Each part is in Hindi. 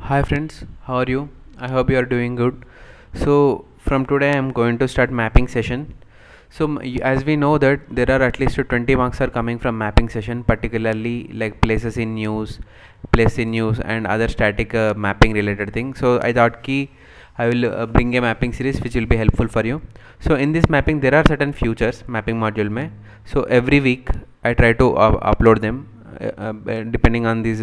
Hi friends, how are you? I hope you are doing good. So from today I am going to start mapping session. So as we know that there are at least 20 marks are coming from mapping session, particularly like places in news, place in news and other static mapping related things. So I thought ki I will bring a mapping series which will be helpful for you. So in this mapping there are certain features mapping module mein. So every week I try to upload them depending on this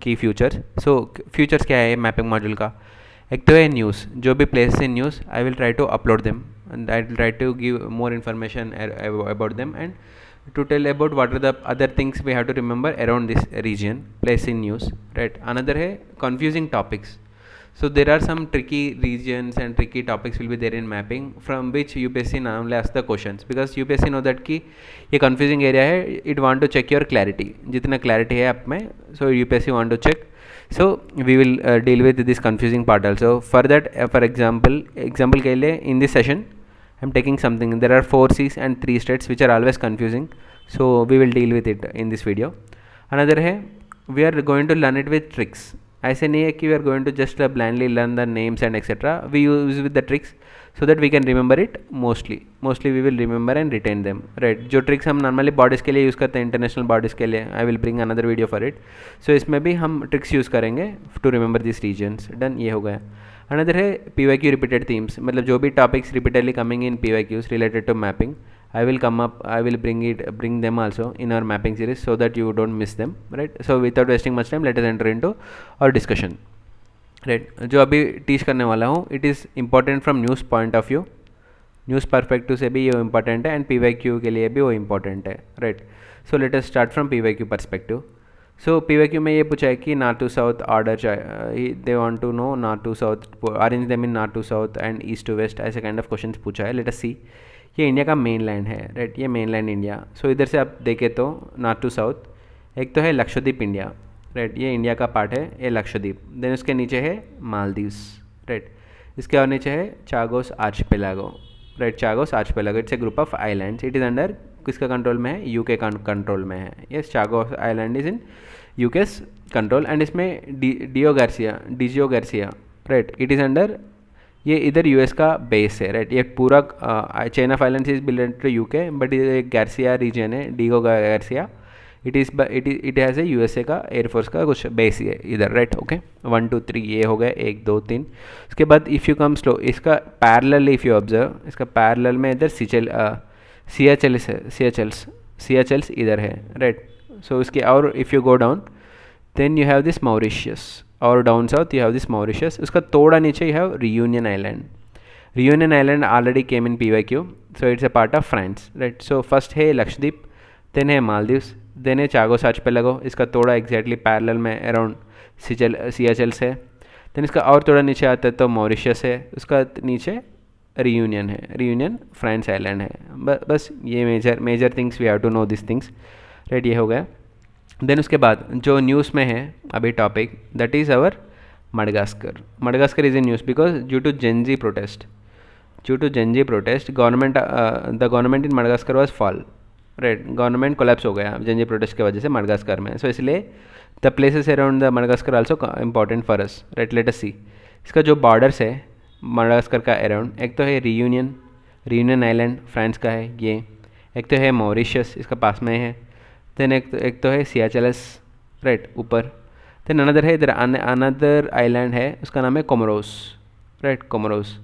की फ्यूचर. सो फ्यूचर्स क्या है मैपिंग मॉड्यूल का? एक तो है न्यूज़, जो भी place in news I will try to upload them and I will try to give more information about them and to tell about what are the other things we have to remember around this region place in news, right? Another hai confusing topics. So there are some tricky regions and tricky topics will be there in mapping from which UPSC normally ask the questions because UPSC know that कि ये confusing area है, it want to check your clarity, जितना clarity है आप में, so UPSC want to check. So we will deal with this confusing part also. For that, for example के लिए in this session I'm taking something. There are 4 C's and 3 states which are always confusing. So we will deal with it in this video. Another है we are going to learn it with tricks. ऐसे नहीं है कि we are going to just blindly learn the names and etc. We use with the tricks so that we can remember it mostly we will remember and retain them, right? जो tricks हम normally bodies के लिए यूज़ करते हैं, international bodies के लिए, I will bring another video for it. So इसमें भी हम tricks यूज़ करेंगे to remember these regions. Done, ये हो गया. अनदर है PYQ रिपीटेड थीम्स, मतलब जो भी topics repeatedly coming in PYQs related to mapping I will bring them also in our mapping series so that you don't miss them, right? So without wasting much time, let us enter into our discussion, right? जो अभी टीच करने वाला हूँ it is important from news point of view, news perspective से भी ये इम्पॉर्टेंट है एंड PYQ के लिए भी वो इम्पॉर्टेंट है, right? So let us start from PYQ perspective. So PYQ में ये पूछा है कि north to south order, they want to know north to south, arrange them in north to south and east to west, ऐसे काइंड ऑफ क्वेश्चन पूछा है. Let us see. ये इंडिया का मेन लैंड है, राइट? ये मेन लैंड इंडिया. सो इधर से आप देखें तो नॉर्थ टू साउथ एक तो है लक्षद्वीप इंडिया, राइट? ये इंडिया का पार्ट है, ये लक्षद्वीप. देन उसके नीचे है मालदीव्स, राइट? इसके और नीचे है Chagos archipelago, right? Chagos archipelago it's a group of islands. It is under किसका कंट्रोल में है? यूके कंट्रोल में है. Yes, Chagos island is in UK's control and इसमें Diego Garcia, right? It is under, ये इधर यूएस का बेस है, राइट? ये पूरा chain of islands is belong to UK but ये गार्सिया रीजन है, Diego Garcia. It has a USA का एयरफोर्स का कुछ बेस ही है इधर, राइट? ओके, 1 2 3 ये हो गया, 1 2 3. उसके बाद इफ़ यू कम स्लो, इसका पैरेलल इफ़ यू ऑब्जर्व, इसका पैरेलल में इधर सियाचल्स इधर है, राइट? सो इसके और if you go down then you have this Mauritius, और down south you have this Mauritius. उसका थोड़ा नीचे you have Reunion island already came in PYQ, so it's a part of France, right? So first है लक्षद्वीप, देन है मालदीव्स, देन है चागोस आर्चपेलागो. इसका थोड़ा एग्जैक्टली पैरेलल में अराउंड सियाचल्स है. देन इसका और थोड़ा नीचे आता है तो मॉरिशियस है. उसका नीचे रियूनियन फ्रांस आइलैंड है. बस ये major things we have to know this things, right? ये हो गया. देन उसके बाद जो न्यूज़ में है अभी topic, that is our Madagascar is in news because due to Gen Z protest the government in Madagascar was fall, right? Government collapse हो गया जेनजी प्रोटेस्ट की वजह से मडगास्कर में. सो इसलिए the places around the Madagascar also important for us, right? Let us see. इसका जो बॉर्डर्स है मडगास्कर का अराउंड, एक तो है रियूनियन आइलैंड फ्रांस का है ये, एक तो है मॉरिशियस इसका पास में है, देन एक तो है सियाचल्स, राइट? ऊपर. देन अनदर है इधर अनदर आइलैंड है, उसका नाम है कोमोरोस, राइट? कोमोरोस.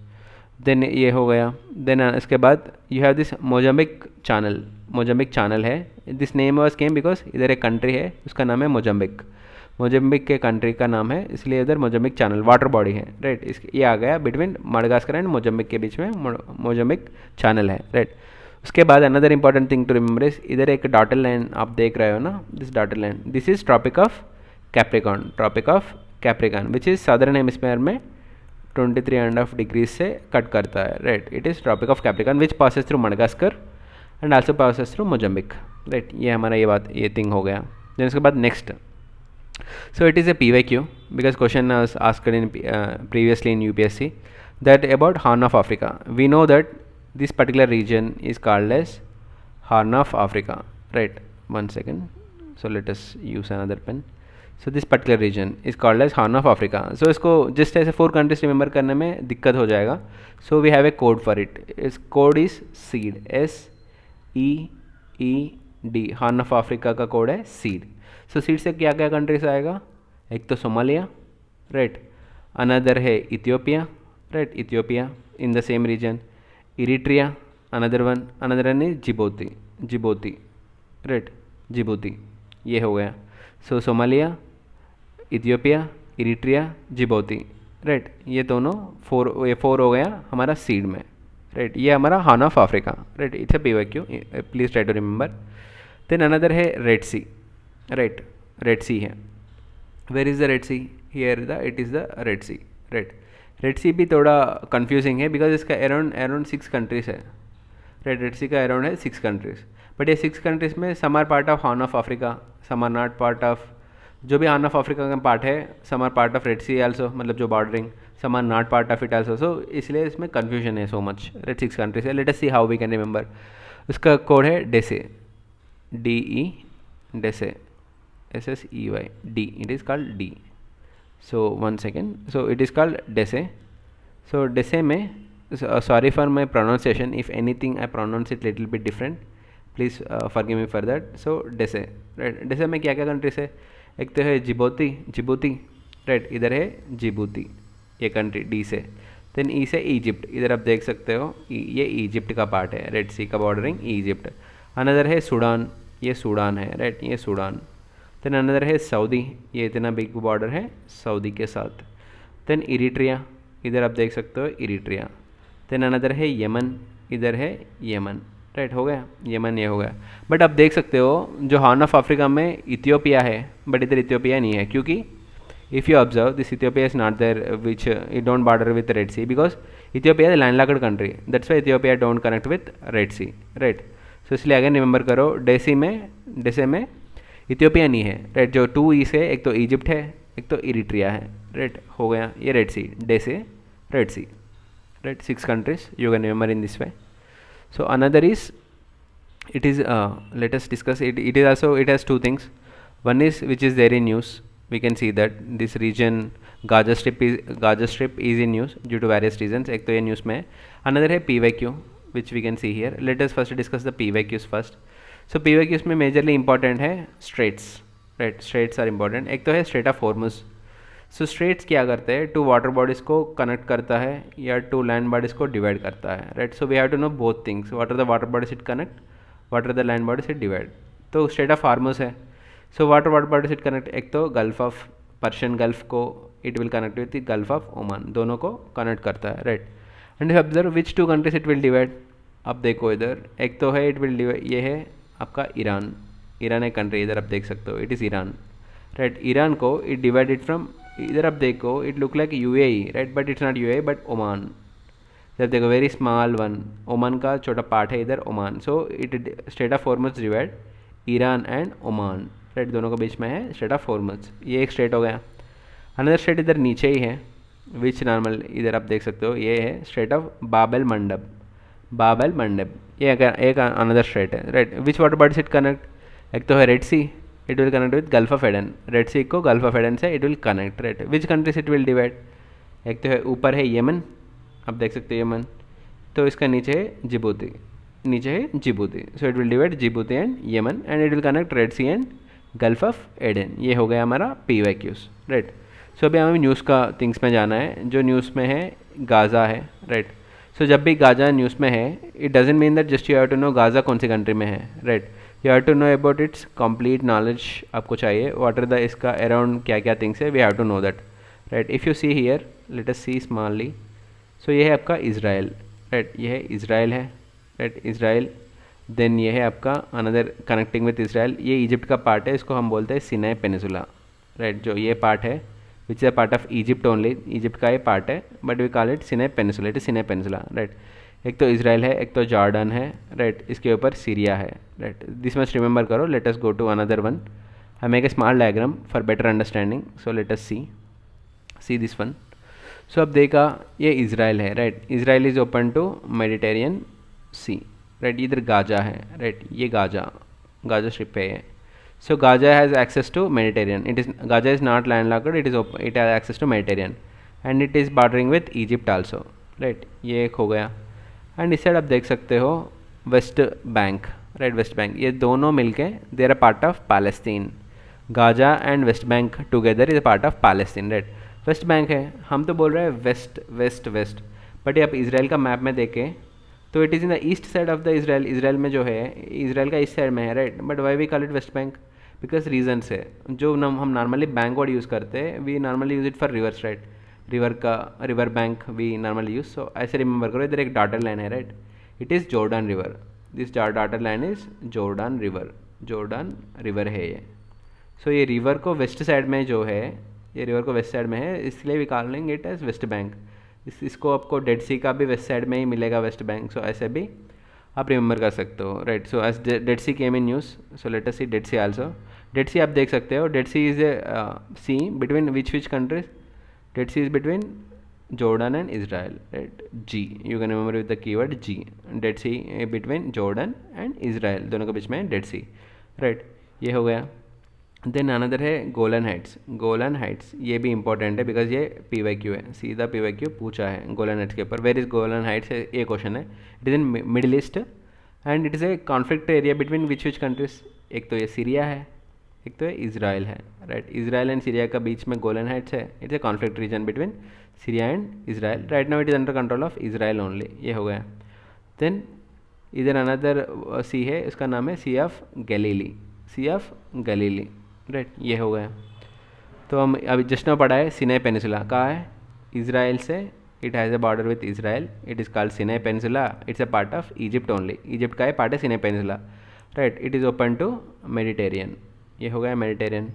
देन ये हो गया. देन इसके बाद you have this Mozambique channel है. This name was came because इधर एक कंट्री है उसका नाम है मोजाम्बिक के कंट्री का नाम है, इसलिए इधर मोजाम्बिक चैनल वाटर बॉडी है, राइट? ये आ गया बिटवीन मडगास्कर एंड मोजाम्बिक के बीच में मोजाम्बिक चैनल है, राइट? उसके बाद another important thing to remember is इधर एक डॉटेड लाइन आप देख रहे हो ना, this dotted line, this is Tropic of Capricorn which is southern hemisphere में 23.5 डिग्रीज से कट करता है, right? It is Tropic of Capricorn which passes through Madagascar and also passes through Mozambique, right? ये हमारा ये थिंग हो गया. देन उसके बाद next. So it is a PYQ because question was asked in previously in UPSC that about Horn of Africa. We know that this particular region is called as Horn of Africa, right? One second. So let us use another pen. So this particular region is called as Horn of Africa. So इसको जस्ट ऐसे 4 कंट्रीज रिमेंबर करने में दिक्कत हो जाएगा. So we have a code for it. इस code is seed, SEED. Horn of Africa का कोड है सीड. सो सीड से क्या क्या कंट्रीज आएगा? एक तो सोमालिया, राइट. अनदर है Ethiopia, right, Ethiopia in the same region. Eritrea, another one is Djibouti, right, Djibouti. ये हो गया. So Somalia, Ethiopia, Eritrea, Djibouti, right. ये दोनों 4 हो गया हमारा सीड में, राइट. ये हमारा Horn of Africa, right. It's a PYQ, please try to remember. Then another है Red Sea, right. Red Sea है. Where is the Red Sea? Here it is the Red Sea, right. Red Sea भी थोड़ा कंफ्यूजिंग है बिकॉज इसका अराउंड 6 कंट्रीज है, राइट. रेड सी का अराउंड है 6 कंट्रीज. बट ये 6 कंट्रीज में some are part of Horn of Africa, some are not part of. जो भी हॉर्न ऑफ अफ्रीका का पार्ट है, some are part of Red Sea also, मतलब जो bordering, some are not part of it also. So इसलिए इसमें कन्फ्यूजन है सो मच. रेड 6 कंट्रीज है. Let us see how we can remember. उसका कोड है DESE, DE, डेसे, SSEY, D. It is called D. So one second. So it is called DESE. So DESE में, sorry for my pronunciation. If anything I pronounce it little bit different, please forgive me for that. So DESE, right. DESE में क्या क्या कंट्रीज है? एक तो है जिबूती, राइट. इधर है जिबूती, ये कंट्री डी से. देन ई से इजिप्ट. इधर आप देख सकते हो ये इजिप्ट का पार्ट है, रेड सी का बॉर्डरिंग इजिप्ट. अनदर है सूडान, ये सूडान है, राइट. ये सूडान. देन अनदर है सऊदी, ये इतना बिग बॉर्डर है सऊदी के साथ. देन इरिट्रिया, इधर आप देख सकते हो इरिट्रिया. देन अनदर है यमन, इधर है यमन, राइट. हो गया यमन, ये हो गया. बट आप देख सकते हो जो हॉर्न ऑफ अफ्रीका में इथियोपिया है, बट इधर इथियोपिया नहीं है क्योंकि if you observe this Ethiopia is not there which it don't border with Red Sea because Ethiopia is landlocked country. That's why Ethiopia don't connect with Red Sea, right. So इसलिए अगेन रिमेंबर करो, डेसे में इथियोपिया नहीं है, राइट. जो 2 ई से एक तो इजिप्ट है, एक तो इरिट्रिया है, राइट. हो गया ये Red Sea, DESE, Red Sea, right. 6 countries you can remember in this way. So another is, it is let us discuss it. It is also, it has 2 things. One is which is there in news. We can see that this region Gaza Strip is in news due to various reasons. एक तो ये news में. Another है PYQ which we can see here. Let us first discuss the PYQs first. So PYQs में majorly important है straits, right. Straits are important. एक तो है Strait of Hormuz. So straits क्या करते हैं? 2 वाटर बॉडीज़ को कनेक्ट करता है या 2 लैंड बॉडीज़ को डिवाइड करता है, right. So we have to know both things. What are the water bodies it connect, what are the land bodies it divide. तो स्ट्रेट ऑफ हार्मस है. So water bodies it connect, एक तो गल्फ ऑफ पर्शियन गल्फ को it will connect with Gulf of Oman, दोनों को कनेक्ट करता है, right. And you observe which 2 countries it will divide. अब देखो इधर एक तो है इट विल डिवाइड, ये है आपका ईरान एक कंट्री, इधर आप देख सकते हो it is Iran, right. Iran को इट डिवाइडेड फ्रॉम, इधर आप देखो it look like UAE, right. But it's not UAE but Oman. इधर देखो वेरी स्मॉल वन, ओमान का छोटा पार्ट है इधर Oman. So it Strait of Hormuz divide Iran and Oman, right. दोनों के बीच में है स्ट्रेट ऑफ हॉर्मज़. ये एक स्ट्रेट हो गया. अनदर स्ट्रेट इधर नीचे ही है विच नॉर्मल, इधर आप देख सकते हो ये है Strait of Bab el Mandeb. ये एक अनदर स्ट्रेट है, right. Which water bodies it connect? एक तो है Red Sea, it will connect with Gulf of Aden. Red Sea को गल्फ ऑफ एडन से it will connect, right. Which countries it will divide? एक तो है ऊपर है यमन, आप देख सकते हो यमन. तो इसका नीचे है Djibouti. So it will divide Djibouti and Yemen and it will connect Red Sea and Gulf of Aden. ये हो गया हमारा PYQs, राइट. सो अभी हमें न्यूज़ का थिंग्स में जाना है. जो न्यूज़ में है गाज़ा है, राइट. सो जब भी गाज़ा न्यूज़ में है it doesn't mean that just you have to know Gaza कौन सी कंट्री में है, right. You have to know about its complete knowledge आपको चाहिए. वाट आर द इसका अराउंड क्या क्या थिंग्स है, we have to know that, right. If you see here, let us see smally. So ये है आपका इज़राइल, राइट. ये है इज़राइल है, राइट. इज़राइल. देन ये है आपका अनदर कनेक्टिंग विथ इज़राइल, ये इजिप्ट का पार्ट है, इसको हम बोलते हैं सिनाई पेनिसुला, राइट. जो ये पार्ट है which is a part of Egypt only, Egypt का ये पार्ट है but we call it Sinai peninsula. It is Sinai peninsula, right. एक तो इज़राइल है, एक तो जॉर्डन है, राइट. इसके ऊपर सीरिया है, राइट. दिस मस्ट रिमेंबर करो. Let us go to another one. I make a small diagram for better understanding. So let us see this one. So अब देखा ये इज़राइल है, right. Israel is open to Mediterranean Sea, right. इधर गाजा है, राइट. ये गाजा स्ट्रिप है ये. So Gaza has access to Mediterranean. Gaza is not landlocked. It is open. It has access to Mediterranean, and it is bordering with Egypt also. Right. ये एक हो गया. And इस साइड आप देख सकते हो West Bank. Right, West Bank. ये दोनों मिलके they are a part of Palestine. Gaza and West Bank together is a part of Palestine. Right, West Bank है. हम तो बोल रहे हैं वेस्ट वेस्ट वेस्ट, बट ये आप इसराइल का मैप में देखें तो it is in the east side of the Israel. Israel में जो है, इसराइल का ईस्ट साइड में है. Right, but why we call it West Bank? Because reasons है. जो हम नॉर्मली बैंक वर्ड यूज़ करते हैं, we normally use it for rivers. Right, river का river bank we normally use. So ऐसे रिमेंबर करो, इधर एक डॉटर लाइन है. Right, it is Jordan river. This daughter line is Jordan river. Jordan river है ये. सो ये रिवर को वेस्ट साइड में जो है, ये रिवर को वेस्ट साइड में है, इसलिए we calling it as West Bank. इसको आपको डेड सी का भी वेस्ट साइड में ही मिलेगा, वेस्ट बैंक. सो ऐसे भी आप रिमेंबर कर सकते हो. Right, so as Dead Sea came in news, so let us see Dead Sea also. Dead Sea आप देख सकते हो. Dead Sea is a sea between which countries? Dead Sea is between Jordan and Israel. Right, G, you can remember with the keyword G. Dead Sea between Jordan and Israel, दोनों के बीच में Dead Sea. Right, ये हो गया. देन अनदर है गोलन हाइट्स. गोलन हाइट्स ये भी इंपॉर्टेंट है बिकॉज ये PYQ है, सीधा PYQ पूछा है गोलन हाइट्स के ऊपर. वेयर इज गोलन हाइट्स है ये क्वेश्चन है. It is in middle east and it is a conflict area between which countries. एक तो ये सीरिया है, एक तो ये इसराइल है. राइट, इसराइल एंड सीरिया का बीच में गोलन हाइट्स है. It's a conflict region between Syria and Israel. Right now it is under control of Israel only. ये हो गया. देन इधर अनदर सी है, इसका नाम है Sea of Galilee. Sea of Galilee. Right, ये हो गया. तो हम अभी जस्ट नाउ पढ़ा है सिनाई पेनिसुला. कहाँ है? इसराइल से. It has a border with Israel. It is called Sinai peninsula. It's a part of Egypt only. Egypt का है पार्ट है Sinai peninsula. Right, it is open to Mediterranean. ये हो गया मेडिटेरियन.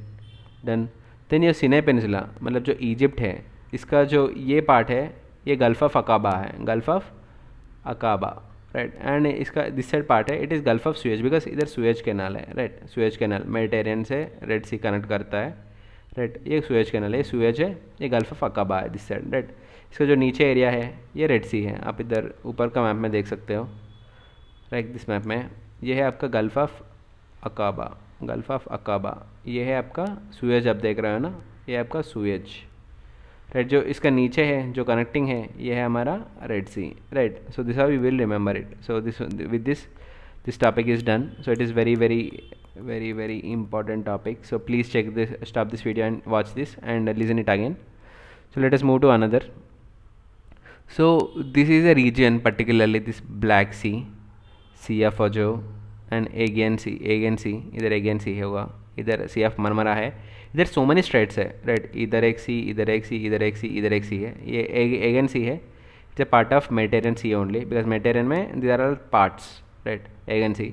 देन ये सिनाई पेनिसुला मतलब जो इजिप्ट है, इसका जो ये पार्ट है ये गल्फ ऑफ अकाबा है. Gulf of Aqaba. Right, and इसका दिस साइड पार्ट है it is gulf of Suez because इधर सुएज कैनाल है. राइट, सुएज कैनाल मेडिटेरियन से रेड सी कनेक्ट करता है. राइट, ये सुएज कैनाल है, सुएज है, ये गल्फ ऑफ अकाबा है दिस साइड. राइट, इसका जो नीचे एरिया है ये रेड सी है. आप इधर ऊपर का मैप में देख सकते हो. राइट, दिस मैप में ये है आपका gulf of Aqaba. Gulf of Aqaba ये है आपका सुएज. आप देख रहे हो ना, ये आपका सुएज. राइट, जो इसका नीचे है जो कनेक्टिंग है ये है हमारा Red Sea. Right, so this how we will remember it. So this with this topic is done. So it is very very very very important topic. So please check this, stop this video and watch this and listen it again. So let us move to another. So this is a region, particularly this Black Sea, Sea of Azov and Aegean Sea. Aegean Sea, इधर Aegean Sea होगा, इधर Sea of Marmara है, इधर so many straits है. राइट, इधर एक सी, इधर एक सी, इधर एक सी, इधर एक सी है. ये Aegean Sea है. It's a part of Mediterranean Sea only because Mediterranean में there are parts. Right, Aegean Sea.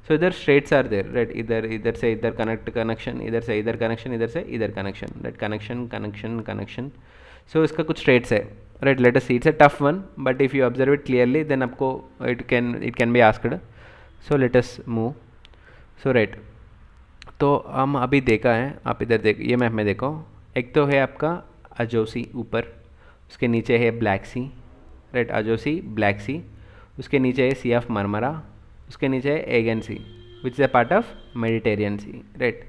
So इधर स्ट्रेट्स आर देर. राइट, इधर से इधर कनेक्शन, इधर से इधर कनेक्शन, इधर से इधर connection. Right, connection connection connection. So इसका कुछ स्ट्रेट्स है. Right, let us see. It's a tough one but if you observe it clearly then आपको it can be asked. So let us move. So right, तो हम अभी देखा है, आप इधर देख, ये मैप में देखो. एक तो है आपका अजोव सी ऊपर, उसके नीचे है Black Sea. Right, Azov Sea, black Sea, उसके नीचे है सी ऑफ मरमरा, उसके नीचे है Aegean Sea which is a part of Mediterranean Sea. Right,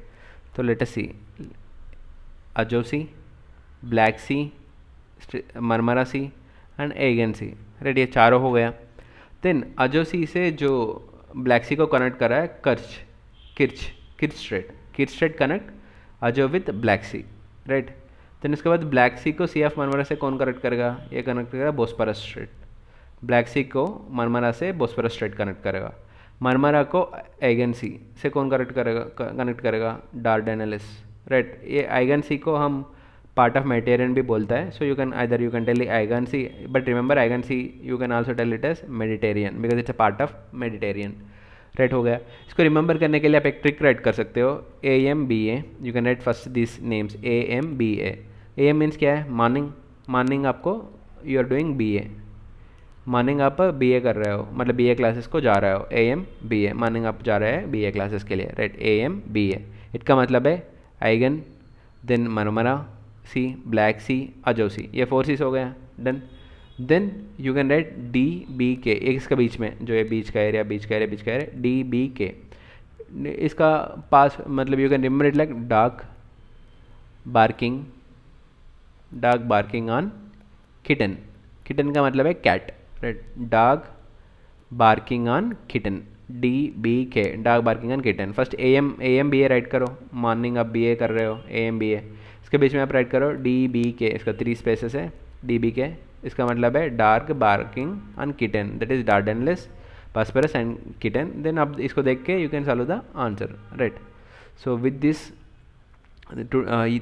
तो let us see. Azov Sea, black Sea, Marmara Sea and Aegean Sea. Right, ये चारों हो गया. देन अजोव सी से जो ब्लैक सी को कनेक्ट करा है Kerch Strait connect Azov with Black Sea. Right, then उसके बाद ब्लैक सी को सी ऑफ मरमरा से कौन कनेक्ट करेगा? ये कनेक्ट करेगा बोस्फोरस स्ट्रेट. ब्लैक सी को मरमरा से बोस्फोरस स्ट्रेट कनेक्ट करेगा. मरमरा को एगन सी से कौन कनेक्ट करेगा? डार्डेनेलिस. राइट, ये एगन सी को हम पार्ट ऑफ मेडिटेरियन भी बोलता है. So you can tell Aegean Sea, but remember Aegean Sea you can also tell it as Mediterranean because it's a part of Mediterranean. Right, हो गया. इसको रिमेंबर करने के लिए आप एक ट्रिक राइट कर सकते हो. AMBA, you can write first this names. AMBA. AM means क्या है? मॉर्निंग आपको you are doing BA. Morning आप BA कर रहे हो, मतलब BA क्लासेस को जा रहे हो. AMBA, मॉर्निंग आप जा रहे हैं BA क्लासेस के लिए. Right, AMBA. इसका मतलब है Aegean, then Marmara sea, black sea, Azov sea. ये 4 सीज हो गया. Done. Then you can write DBK. एक इसका बीच में जो है बीच का एरिया DBK. इसका पास मतलब you can remember it like barking dog barking on kitten. Kitten का मतलब है cat, right. Dog barking on kitten, DBK, dog barking on kitten. First AM BA write करो. मॉर्निंग आप BA कर रहे हो, AM BA. इसके बीच में आप राइट करो DBK, इसका 3 स्पेसेस है. DBK इसका मतलब है dog barking on kitten, that is Dardanelles Bosphorus and kitten. Then आप इसको देख के you can solve the answer, right. So with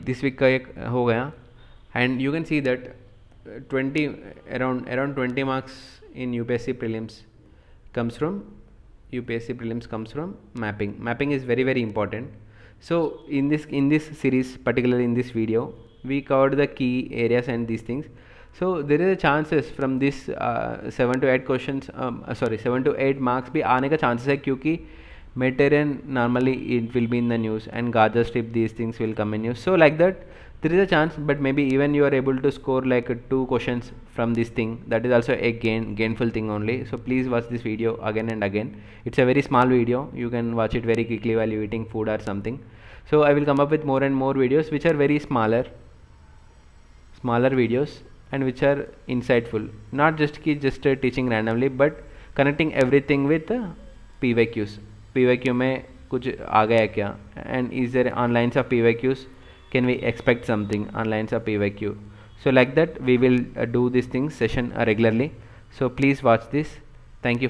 this week का एक हो गया. And you can see that 20 around 20 marks in UPSC prelims comes from mapping. Mapping is very very important. So in this series, particularly in this video, we covered the key areas and these things. So there is a chances from this 7 to 8 questions 7 to 8 marks भी आने का chances है, क्योंकि Mediterranean normally it will be in the news, and Gaza Strip, these things will come in news. So like that there is a chance, but maybe even you are able to score like 2 questions from this thing. That is also a gainful thing only. So please watch this video again and again. It's a very small video, you can watch it very quickly while you eating food or something. So I will come up with more and more videos which are very smaller videos, and which are insightful, not just teaching randomly, but connecting everything with PYQs. PYQ में कुछ आ गया क्या, and is there on lines of PYQs, can we expect something on lines of PYQ? So like that we will do this thing session regularly. So please watch this. Thank you.